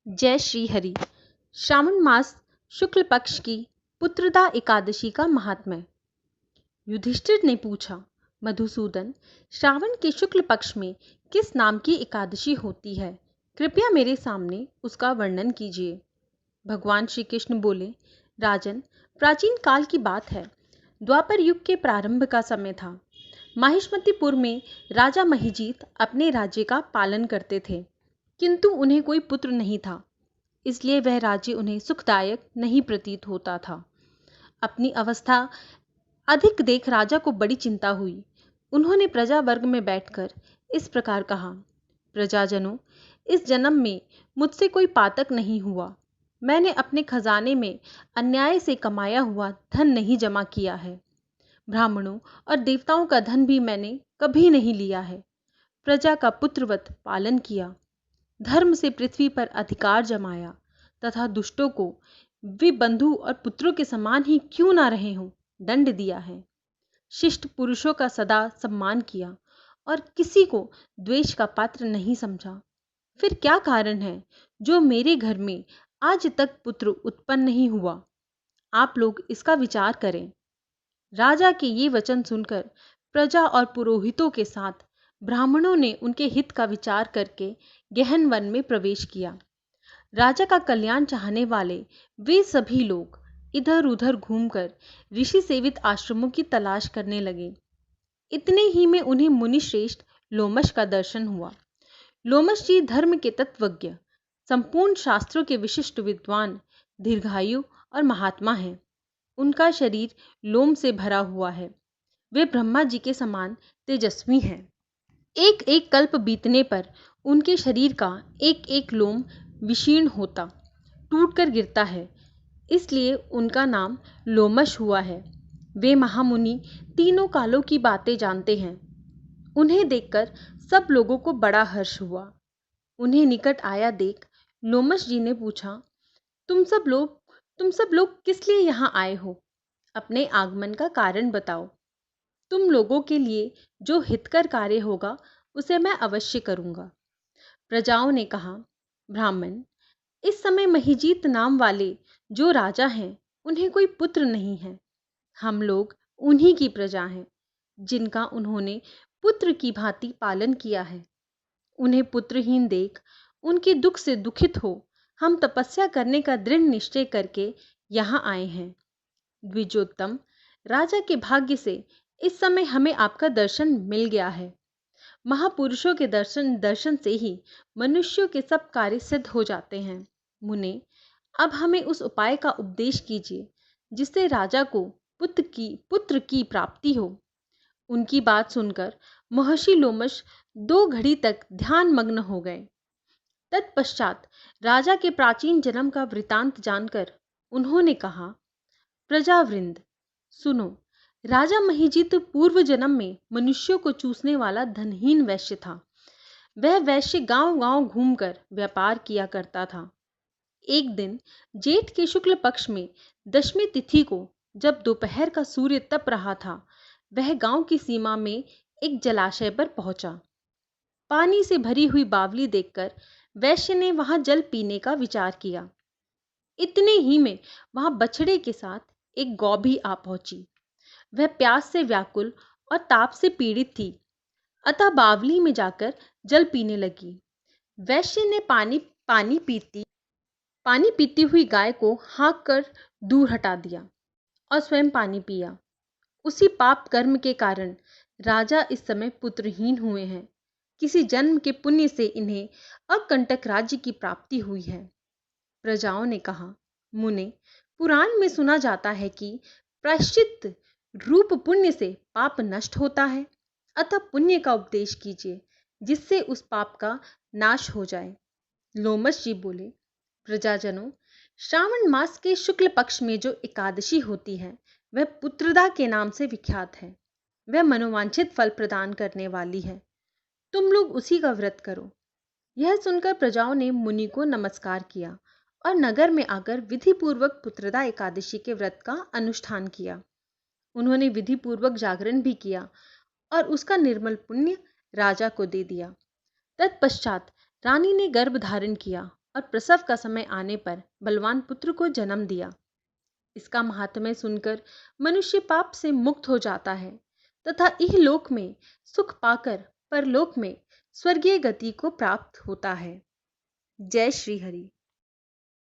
जय श्री हरि। श्रावण मास शुक्ल पक्ष की पुत्रदा एकादशी का महात्म्य। युधिष्ठिर ने पूछा, मधुसूदन, श्रावण के शुक्ल पक्ष में किस नाम की एकादशी होती है? कृपया मेरे सामने उसका वर्णन कीजिए। भगवान श्री कृष्ण बोले, राजन, प्राचीन काल की बात है। द्वापर युग के प्रारंभ का समय था। माहिष्मतीपुर में राजा महिजीत अपने राज्य का पालन करते थे, किंतु उन्हें कोई पुत्र नहीं था, इसलिए वह राज्य उन्हें सुखदायक नहीं प्रतीत होता था। अपनी अवस्था अधिक देख राजा को बड़ी चिंता हुई। उन्होंने प्रजा वर्ग में बैठकर इस प्रकार कहा, प्रजाजनों, इस जन्म में मुझसे कोई पातक नहीं हुआ। मैंने अपने खजाने में अन्याय से कमाया हुआ धन नहीं जमा किया है। ब्राह्मणों और देवताओं का धन भी मैंने कभी नहीं लिया है। प्रजा का पुत्रवत पालन किया, धर्म से पृथ्वी पर अधिकार जमाया तथा दुष्टों को वे बंधु और पुत्रों के समान ही क्यों ना रहे हों दंड दिया है। शिष्ट पुरुषों का सदा सम्मान किया और किसी को द्वेष का पात्र नहीं समझा। फिर क्या कारण है जो मेरे घर में आज तक पुत्र उत्पन्न नहीं हुआ? आप लोग इसका विचार करें। राजा के ये वचन सुनकर प्रजा और पुरोहितों के साथ ब्राह्मणों ने उनके हित का विचार करके गहन वन में प्रवेश किया। राजा का कल्याण चाहने वाले वे सभी लोग इधर उधर घूमकर ऋषि सेवित आश्रमों की तलाश करने लगे। इतने ही में उन्हें मुनि श्रेष्ठ लोमश का दर्शन हुआ। लोमश जी धर्म के तत्वज्ञ, संपूर्ण शास्त्रों के विशिष्ट विद्वान, दीर्घायु और महात्मा हैं। उनका शरीर लोम से भरा हुआ है। वे ब्रह्मा जी के समान तेजस्वी हैं। एक एक कल्प बीतने पर उनके शरीर का एक एक लोम विशीर्ण होता, टूटकर गिरता है, इसलिए उनका नाम लोमश हुआ है। वे महामुनि तीनों कालों की बातें जानते हैं। उन्हें देखकर सब लोगों को बड़ा हर्ष हुआ। उन्हें निकट आया देख लोमश जी ने पूछा, तुम सब लोग किस लिए यहाँ आए हो? अपने आगमन का कारण बताओ। तुम लोगों के लिए जो हितकर कार्य होगा उसे मैं अवश्य करूंगा। प्रजाओं ने कहा, ब्राह्मण, इस समय महिजीत नाम वाले जो राजा हैं उन्हें कोई पुत्र नहीं है। हम लोग उन्हीं की प्रजा हैं, जिनका उन्होंने पुत्र की भांति पालन किया है। उन्हें पुत्रहीन देख उनके दुख से दुखित हो हम तपस्या करने का दृढ़ निश्चय करके यहाँ आए हैं। द्विजोत्तम, राजा के भाग्य से इस समय हमें आपका दर्शन मिल गया है। महापुरुषों के दर्शन से ही मनुष्यों के सब कार्य सिद्ध हो जाते हैं। मुने, अब हमें उस उपाय का उपदेश कीजिए जिससे राजा को पुत्र की प्राप्ति हो। उनकी बात सुनकर महर्षि लोमश 2 घड़ी तक ध्यान मग्न हो गए। तत्पश्चात राजा के प्राचीन जन्म का वृतांत जानकर उन्होंने कहा, प्रजावृंद सुनो, राजा महिजीत पूर्व जन्म में मनुष्यों को चूसने वाला धनहीन वैश्य था। वह वैश्य गांव-गांव घूमकर व्यापार किया करता था। एक दिन जेठ के शुक्ल पक्ष में 10वीं तिथि को जब दोपहर का सूर्य तप रहा था, वह गांव की सीमा में एक जलाशय पर पहुंचा। पानी से भरी हुई बावली देखकर वैश्य ने वहां जल पीने का विचार किया। इतने ही में वहां बछड़े के साथ एक गौ भी आ पहुंची। वह प्यास से व्याकुल और ताप से पीड़ित थी, अतः बावली में जाकर जल पीने लगी। वैश्य ने पानी पीती हुई गाय को हाँक कर दूर हटा दिया और स्वयं पानी पिया। उसी पाप कर्म के कारण राजा इस समय पुत्रहीन हुए हैं। किसी जन्म के पुण्य से इन्हें अकंटक राज्य की प्राप्ति हुई है। प्रजाओं ने कहा, मुने, पुराण में सुना जाता है कि प्रायश्चित रूप पुण्य से पाप नष्ट होता है, अतः पुण्य का उपदेश कीजिए जिससे उस पाप का नाश हो जाए। लोमश जी बोले, प्रजाजनों, श्रावण मास के शुक्ल पक्ष में जो एकादशी होती है वह पुत्रदा के नाम से विख्यात है। वह मनोवांछित फल प्रदान करने वाली है। तुम लोग उसी का व्रत करो। यह सुनकर प्रजाओं ने मुनि को नमस्कार किया और नगर में आकर विधि पूर्वक पुत्रदा एकादशी के व्रत का अनुष्ठान किया। उन्होंने विधि पूर्वक जागरण भी किया और उसका निर्मल पुण्य राजा को दे दिया। तत्पश्चात रानी ने गर्भ धारण किया और प्रसव का समय आने पर बलवान पुत्र को जन्म दिया। इसका महात्म्य सुनकर मनुष्य पाप से मुक्त हो जाता है तथा इहलोक में सुख पाकर परलोक में स्वर्गीय गति को प्राप्त होता है। जय श्री हरि।